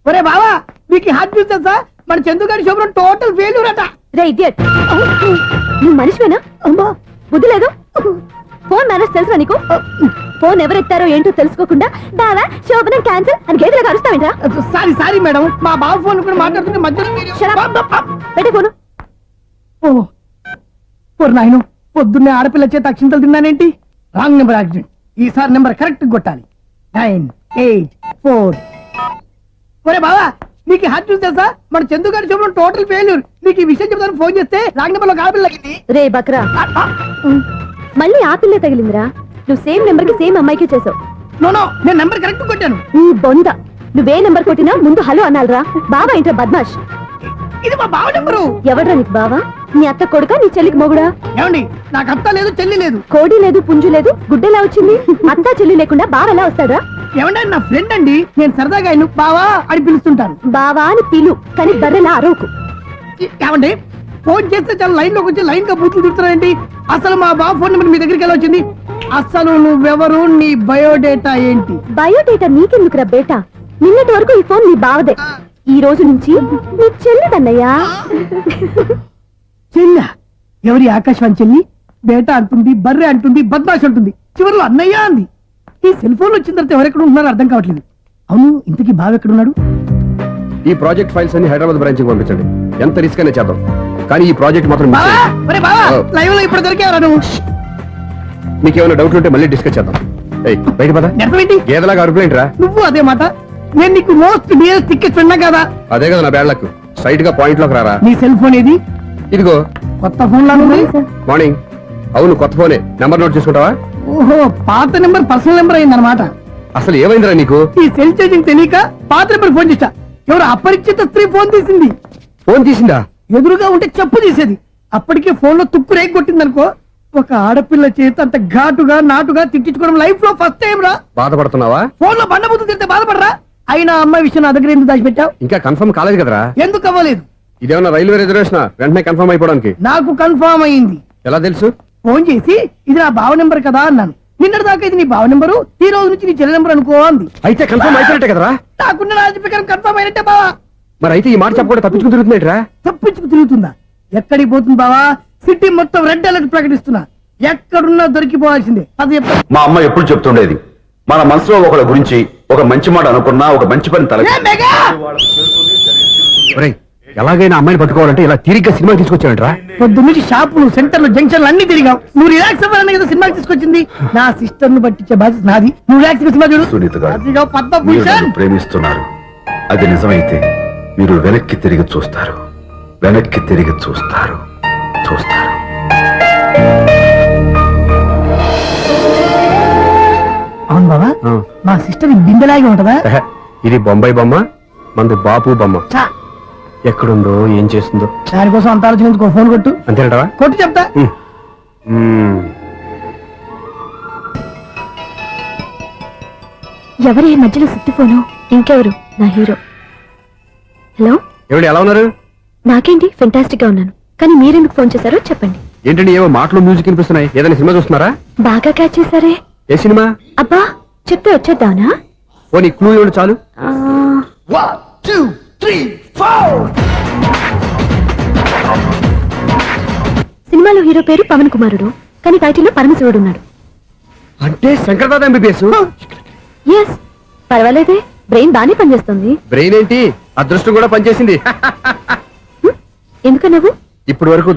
ఒరే బావా మీకు హార్ట్ చూస్తా మన చందుగారి శుభ్రం టోటల్ ఫెయిల్యూర్ అట. రే ఇడియట్, నువ్వు మనిషివేనా? బుద్ధి లేదు. ఫోన్ మేనేజ్ తెలుసా నీకు? ఫోన్ ఎవరెత్తారో ఏంటో తెలుసుకోకుండా బావా శోభనం క్యాన్సిల్ అని గేదెలకు అరుస్తావేంట్రా? సారీ మేడం, మా బావ ఫోన్ కూడా మాట్లాడుతుంటే మధ్యలో పెట్టే ఫోను. నాయను పొద్దున్నే ఆడపిల్ల చేత అక్షింతలు తిన్నానేంటి? Wrong number accident. ఈసారి నెంబర్ కరెక్ట్ కొట్టాలి. 9, 8, 4. ఒరే బావా నీకు హార్ట్ చూసి తెలుసా మన చందు గారి శుభ్రం టోటల్ ఫెయిల్యూర్. నీకు ఈ విషయం చెప్తాను ఫోన్ చేస్తే రాంగ్ నెంబర్ లో ఆడపిల్ల తగ్గింది. రే బక్రా, మళ్ళీ ఆ పిల్లే తగిలిందిరా. నువ్వు సేమ్ నెంబర్ కి సేమ్ అమ్మాయికే చేసావు. నో నేను నెంబర్ కరెక్ట్ కొట్టాను. నీ బొంద, నువ్వే నెంబర్ కొట్టినా ముందు హలో అనాలిరా. బావా ఏంట్రా బద్మాష్? ఇది మా బావ నెంబరు. ఎవడ్రా నీకు బావా? నీ అత్త కొడుక, నీ చెల్లికి మొగుడా? ఏమండి నాకు అత్త లేదు చెల్లి లేదు. కోడి లేదు పుంజు లేదు, గుడ్డెలా వచ్చింది? అత్త చెల్లి లేకుండా బావ ఎలా వస్తాడా? ఏమండి నా ఫ్రెండ్ అండి, నేను సరదాగా ఆయన బావా అని పిలుస్తుంటాను. బావా అని పిలు, కానీ బర్రెలా అరవకు. ఏమండి ఫోన్ చేస్తే చాలా లైన్ లోకి వచ్చి లైన్ గా బూతులు తిడుతున్నారండి. అసలు మా బావ ఫోన్ నెంబర్ మీ దగ్గరికి ఎలా వచ్చింది? అసలు నువ్వెవరు, నీ బయోడేటా ఏంటి? బయోడేటా నీకెందుకురా బేటా? నిన్నటి వరకు ఈ ఫోన్ నీ బావదే, ఈ రోజు నుంచి నీ చెల్లిదన్నయ్యా. చెల్లి ఎవరి? ఆకాశవాణి చెల్లి. బేటా అంటుంది, బర్రె అంటుంది, బద్మాష్ అంటుంది, చివరిలో అన్నయ్య అంది. ఈ సెల్ ఫోన్ వచ్చిన తర్వాత ఎవరెక్కడ ఉన్నారో అర్థం కావట్లేదు. అవును ఇంతకీ బావ ఎక్కడున్నాడు? ఈ ప్రాజెక్ట్ ఫైల్స్ అన్ని హైదరాబాద్ బ్రాంచ్ కి పంపించండి. ఎంత రిస్క్ అయినా చేద్దాం, కానీ ఈ ప్రాజెక్ట్ మాత్రం లైవ్ లో ఇప్పుడు దొరికేవరా నువ్వు? నీకేమైనా డౌట్ ఉంటే మళ్ళీ డిస్కస్ చేద్దాం. బయట పద. గేదలాగా అరుపులేంట్రా? నువ్వు అదే మాట. నేను నీకు మోస్ట్ డియర్ టికెట్ విన్నా కదా. అదే కదా నా బ్యాడ్ లక్. స్ట్రైట్ గా పాయింట్ లోకి రారా. నీ సెల్ ఫోన్ ఏది? ఇదిగో కొత్త ఫోన్ లాగా ఉంది. మార్నింగ్. అవును కొత్త ఫోనే. నెంబర్ నోట్ చేసుకుంటావా? ఓహో పాత నెంబర్ పర్సనల్ నెంబర్ అయిందన్నమాట. అసలు ఏమైందిరా నీకు? ఈ సెల్ ఛార్జింగ్ తెలియక పాత నెంబర్ ఫోన్ చేశా. ఎవరు అపరిచిత స్త్రీ ఫోన్ తీసింది. ఫోన్ తీసిందా? ఎదురుగా ఉంటే చెప్పు తీసేది. అప్పటికే ఫోన్ లో తుప్పు రేగి కొట్టిందనుకో. ఒక ఆడపిల్ల చేత అంత ఘాటుగా నాటుగా తిట్టించుకోవడం లైఫ్ లో ఫస్ట్ టైం రా. బాధపడుతున్నావా? ఫోన్ లో బండబుద్ధి తింటే బాధపడరా? అయినా అమ్మాయి విషయం నా దగ్గర ఎందుకు దాచిపెట్టావు? ఇంకా కన్ఫర్మ్ కాలేదు కదరా. ఎందుకు అవ్వలేదు? ఇదేమన్నా రైల్వే రిజర్వేషన్? వెంటనే కన్ఫర్మ్ అయిపోవడానికి. నాకు కన్ఫర్మ్ అయింది. ఎలా తెలుసు? ఫోన్ చేసి ఇది నా బావ నెంబర్ కదా అన్నాను. నిన్నటి దాకా ఇది నీ బావ నెంబరు, ఈ రోజు నుంచి నీ చెల్లి నెంబర్ అనుకో అంది. అయితే కన్ఫర్మ్ అయిపోయినట్టే కదరా? నాకున్న రాజు ప్రకారం కన్ఫర్మ్ అయినట్టే బావా. మరి అయితే ఈ మాట చెప్పకుండా తప్పించుకుని తిరుగుతున్నట్రా? తప్పించుకు తిరుగుతుందా? ఎక్కడికి పోతుంది బావా? సిటీ మొత్తం రెడ్ అలర్ట్ ప్రకటిస్తున్నా. ఎక్కడున్నా దొరికిపోవాల్సిందే. అది మా అమ్మ ఎప్పుడు చెప్తుండేది, మన మనసులో ఒకళ్ళ గురించి ఒక మంచి మాట అనుకున్నా ఒక మంచి పని తల. ఎలాగైనా అమ్మాయిని పట్టుకోవాలంటే ఇలా తిరిగ్గా సినిమా తీసుకొచ్చాడంట్రా. పొద్దు నుంచి షాపులు, సెంటర్లు, జంక్షన్లు అన్ని తిరిగావు. నువ్వు రిలాక్స్ అవ్వాలని కదా సినిమాకి తీసుకొచ్చింది. నా సిస్టర్ ను పట్టించే బాధ్యత నాది. నువ్వు రిలాక్స్ సినిమా చూడు. సునీత గారు, అదిగో పద్మ మీరు భూషణ్. నన్ను ప్రేమిస్తున్నారు. అది నిజమైతే మీరు వెనక్కి తిరిగి చూస్తారు, వెనక్కి తిరిగి చూస్తారు, చూస్తారు. అవును బాబా, మా సిస్టర్ బిందెలాగే ఉంటదా? ఇది బొంబాయి బొమ్మ, మంది బాపు బొమ్మ. చా, ఎక్కడుందో ఏం చేస్తుందో దానికోసం అంత ఆలోచన. ఫోన్ కొట్టు. అంతేనటవా? కొట్టు చెప్తా. ఎవరు ఈ మధ్యలో సుత్తి ఫోను? ఇంకెవరు? నా హీరో. హలో ఏమిటి ఎలా ఉన్నారు? నాకేంటి ఫెంటాస్టిక్ గా ఉన్నాను, కానీ మీరెందుకు ఫోన్ చేశారో చెప్పండి. ఏంటండి ఏవో మాటలు మ్యూజిక్ వినిపిస్తున్నాయి. ఏదైనా సినిమా చూస్తున్నారా? బాగా క్యాచ్ చేశారే. ఏ సినిమా? అబ్బా చెప్తే వచ్చేద్దానా? ఓ నీ క్లూ ఇవ్వండి చాలు. 1, 2, 3, 4. సినిమాలో హీరో పేరు పవన్ కుమారుడు, కానీ టైటిల్లో పరమశివుడు ఉన్నాడు. అంటే శంకర్దాద ఎంబీబీఎస్. ఎస్, పర్వాలేదే, బ్రెయిన్ బానే పనిచేస్తుంది. బ్రెయిన్ ఏంటి, అదృష్టం కూడా పనిచేసింది. ఎందుకన్నావు? ఇప్పటి వరకు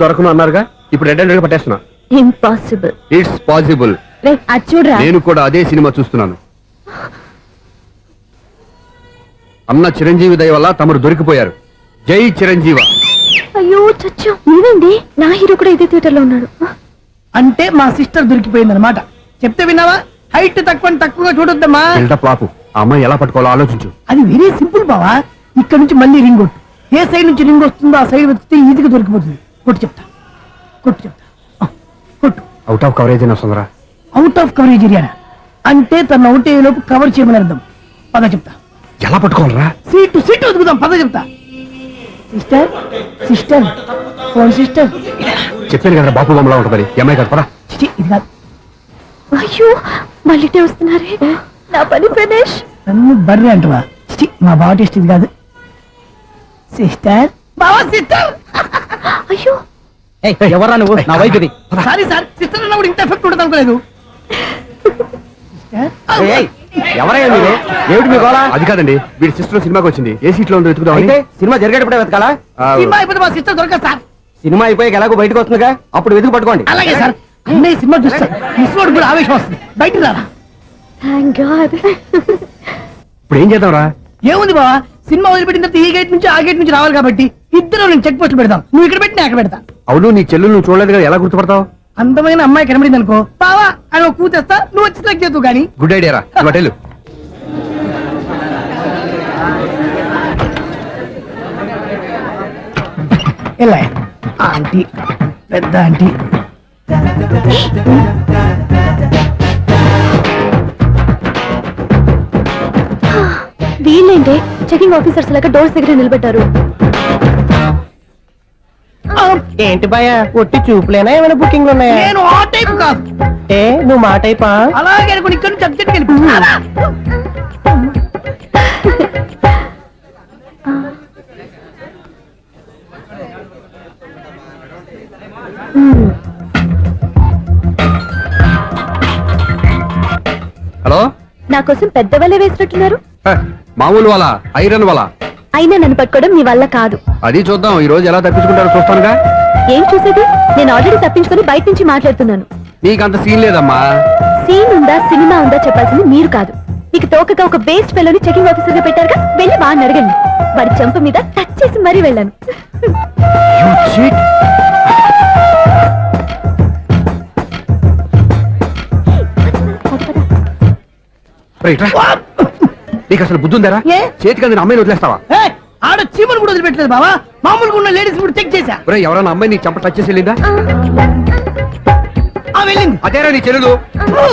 దొరకను అన్నారుగా, ఇప్పుడు రెడ్ హ్యాండెడ్ గా పట్టేస్తున్నా. ఇంపాసిబుల్. It's possible. అది చూడరా. నేను కూడా అదే సినిమా చూస్తున్నాను. అన్న చిరంజీవి దయ వల్ల తమరు దొరికిపోయారు. జై చిరంజీవ. అయ్యో చచ్చు, నీవేంటి? నా హీరో కూడా ఇదే థియేటర్ లో ఉన్నాడు. అంటే మా సిస్టర్ దొరికిపోయింది అనమాట. చెప్తే విన్నావా? హైట్ తక్కువగా చూడొద్దమ్మా. పాపు, ఆ అమ్మాయి ఎలా పట్టుకోవాలో ఆలోచించు. అది వెరీ సింపుల్ బావా. ఇక్కడ నుంచి మళ్ళీ రింగ్ కొట్టు. ఏ సైడ్ నుంచి రింగ్ వస్తుందో ఆ సైడ్ వస్తే ఈజీగా దొరికిపోతుంది. కొట్టు చెప్తా. కొట్టు. అవుట్ ఆఫ్ కవరేజ్ అయినా వస్తుందిరా. అవుట్ ఆఫ్ కవరేజ్ ఏరియా అంటే తన అవుట్ అయ్యే లోపు కవర్ చేయమని అర్థం. పద చెప్తా. ఎలా పట్టుకోవాలరా? సీటు వదుకుదాం. పద చెప్తా. Sister phone sister. చెప్పాను కదా బాపు బొమ్మలా ఉంటుంది. అమ్మాయి కదా పరా. ఇది కాదు. అయ్యో మళ్ళీ వస్తున్నారే, నా పని ఫినిష్. నన్ను బర్రె అంటవా? మా బావ టేస్ట్ ఇది కాదు. సిస్టర్, బావా సిస్టర్. అయ్యో ఎవరా నువ్వు? నా వైపు ఇది. సారీ సార్, సిస్టర్ అన్నప్పుడు ఇంత ఎఫెక్ట్ ఉంటుంది అనుకోలేదు. ఎవరయ్యా మీరు? ఏమిటి మీ గోళ? అది కాదండి, వీడి సిస్టర్ సినిమాకి వచ్చింది. ఏ సీట్ లో ఉందో వెతుకుదామని. అయితే సినిమా జరిగేటప్పుడే వెతకాలా? సినిమా అయిపోతే మా సిస్టర్ దొరకదు సార్. సినిమా అయిపోయాక ఎలాగో బయటకు వస్తుందిగా, అప్పుడు వెతుకు పట్టుకోండి. అలాగే సార్, అన్నయ్య సినిమా చూస్తారు, మిస్వాడు కూడా ఆవేశం వస్తుంది. బయట రారా. Thank God. ఇప్పుడు ఏం చేద్దాంరా? ఏముంది బావా, సినిమా వదిలిపెట్టిన తర్వాత ఈ గేట్ నుంచి ఆ గేట్ నుంచి రావాలి కాబట్టి ఇద్దరు నేను చెక్ పోస్ట్ పెడతాం. నువ్వు ఇక్కడ పెట్టి నేను అక్కడ పెడతా. అవును, నీ చెల్లు నువ్వు చూడలేదు కదా, ఎలా గుర్తుపడతావు? అందమైన అమ్మాయి కనబడింది అనుకో బావా అని ఒక కూతేస్తా, నువ్వు వచ్చి సెలెక్ట్ చేద్దు కానీ. గుడ్ ఐడియా రా, హోటల్. ఎలా ఆంటీ, పెద్ద ఆంటీ. వీళ్ళేంటి చెకింగ్ ఆఫీసర్స్ లాగా డోర్స్ దగ్గర నిలబెట్టారు. ఏంటి భయ, ఒట్టి చూపులేనా ఏమైనా బుకింగ్లు ఉన్నాయా? నేను ఆ టైప్ కాదు. ఏ నువ్వు మాట అయిపా? అలాగే అనుకుని ఇక్కడ నుంచి అర్జెంట్కి వెళ్ళిపో. హలో, నా కోసం పెద్ద వలే వేసినట్టున్నారు. మామూలు వాళ్ళ ఐరన్ వాళ్ళ. అయినా నన్ను పట్టుకోవడం మీ వల్ల కాదు. అది చూద్దాం, ఈ రోజు ఎలా తప్పించుకుంటారో చూస్తానుగా. ఏం చూసేది? నేను ఆల్రెడీ తప్పించుకొని బయట నుంచి మాట్లాడుతున్నాను. నీకు అంత సీన్ లేదమ్మా. సీన్ ఉందా సినిమా ఉందా చెప్పాల్సింది మీరు కాదు. మీకు తోకగా ఒక బేస్ట్ ఫెలోని చెకింగ్ ఆఫీసర్ గా పెట్టారుగా, వెళ్ళి వాడిని అడగండి. వాడి చెంప మీద టచ్ చేసి మరీ వెళ్ళాను. నీకు అసలు బుద్ధి ఉందారా? ఏ? చేతికి అందిన అమ్మాయిని వదిలేస్తావా? ఏయ్, ఆడ చీమలు కూడా వదిలిపెట్టలేదు బావా. మామూలుగా ఉన్న లేడీస్ కూడా చెక్ చేశా. ఒరే, ఎవరైనా అమ్మాయి నీ చెంప టచ్ చేసి వెళ్ళిందా? ఆ వెళ్ళింది. అదేరా నీ చెల్లెలు. ఓ,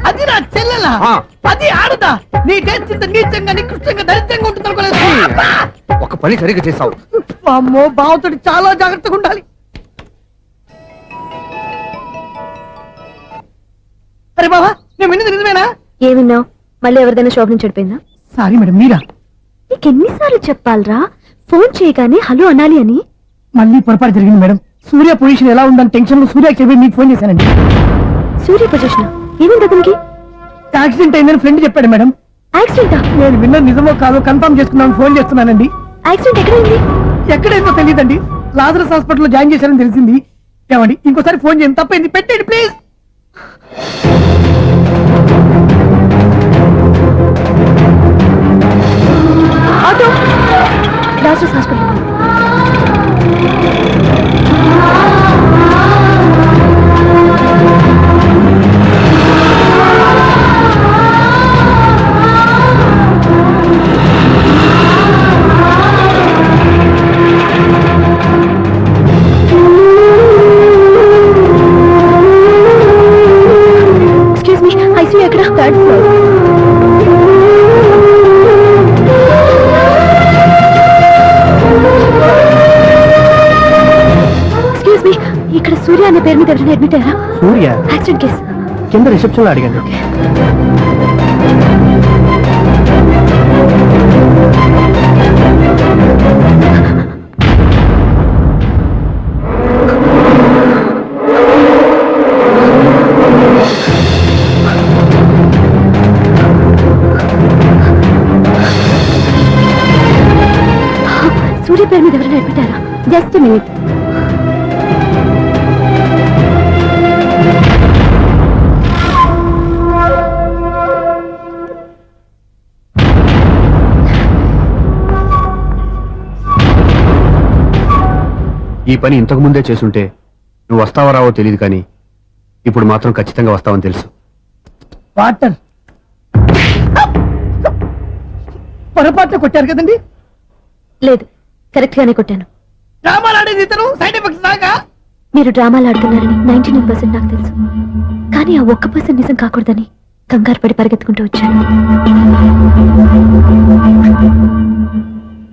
అది నా చెల్లెలా? ఆ. అది ఆడదా? నీ టేస్ట్ ఇంత నీచంగా నికృష్టంగా దరిద్రంగా ఉంటుంది అనుకోలేదు. ఒక పని సరిగ్గా చేస్తావు. అమ్మో, బావతోటి చాలా జాగ్రత్తగా ఉండాలి. అరే బావా, నేను విన్నది నిజమేనా? ఏమిన్నావు? మళ్ళీ ఎవరిదైనా షాప్ నుంచి చెడిపోయిందా? సారీ మేడం, మీరా? నీకు ఎన్నిసార్లు చెప్పాలరా ఫోన్ చేయగానే హలో అనాలి అని? మళ్ళీ పొరపాటు జరిగింది మేడం. సూర్య పొజిషన్ ఎలా ఉందని టెన్షన్ లో సూర్యకి చెప్పి మీకు ఫోన్ చేశానండి. సూర్య పొజిషన్ ఏమైంది అతనికి? యాక్సిడెంట్ అయిందని ఫ్రెండ్ చెప్పాడు మేడం. యాక్సిడెంటా? నేను విన్నది నిజమో కాదో కన్ఫర్మ్ చేసుకున్నాను, ఫోన్ చేస్తున్నానండి. యాక్సిడెంట్ ఎక్కడైంది? ఎక్కడైందో తెలియదండి. లాజరస్ హాస్పిటల్లో జాయిన్ చేశారని తెలిసింది. ఏమండి, ఇంకోసారి ఫోన్ చేయండి, తప్పైంది, పెట్టండి please. Auto Lazarus hospital. Excuse me, ICU ఎక్కడ? Third floor. ఎక్స్క్యూజ్ మీ, ఇక్కడ సూర్య అనే పేరు మీద ఎవరైనా అడ్మిట్ అయ్యారా? Surya accident case. కింద రిసెప్షన్ లో అడిగండి. సూర్య పేరు మీద ఎవరైనా అడ్మిట్ అయ్యారా? Just minute. ఈ పని ఇంతకు ముందే చేసుంటే నువ్వు వస్తావో రావో తెలియదు, కానీ ఇప్పుడు మాత్రం ఖచ్చితంగా వస్తావని తెలుసు. వాటర్ పొరపాటున కొట్టారు కదండి. లేదు, కరెక్ట్ గానే కొట్టాను. డ్రామాలు ఆడేది ఇతను, సైడ్ ఎఫెక్ట్స్ దాకా. మీరు డ్రామాలు ఆడుతున్నారని 99% నాకు తెలుసు. కానీ ఆ 1% నిజం కాకూడదని కంగారు పడి పరిగెత్తుకుంటూ వచ్చాను.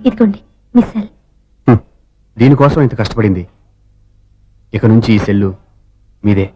ఇదిగోండి మీ సెల్. దీనికోసం ఇంత కష్టపడింది. ఇక నుంచి ఈ సెల్లు మీదే.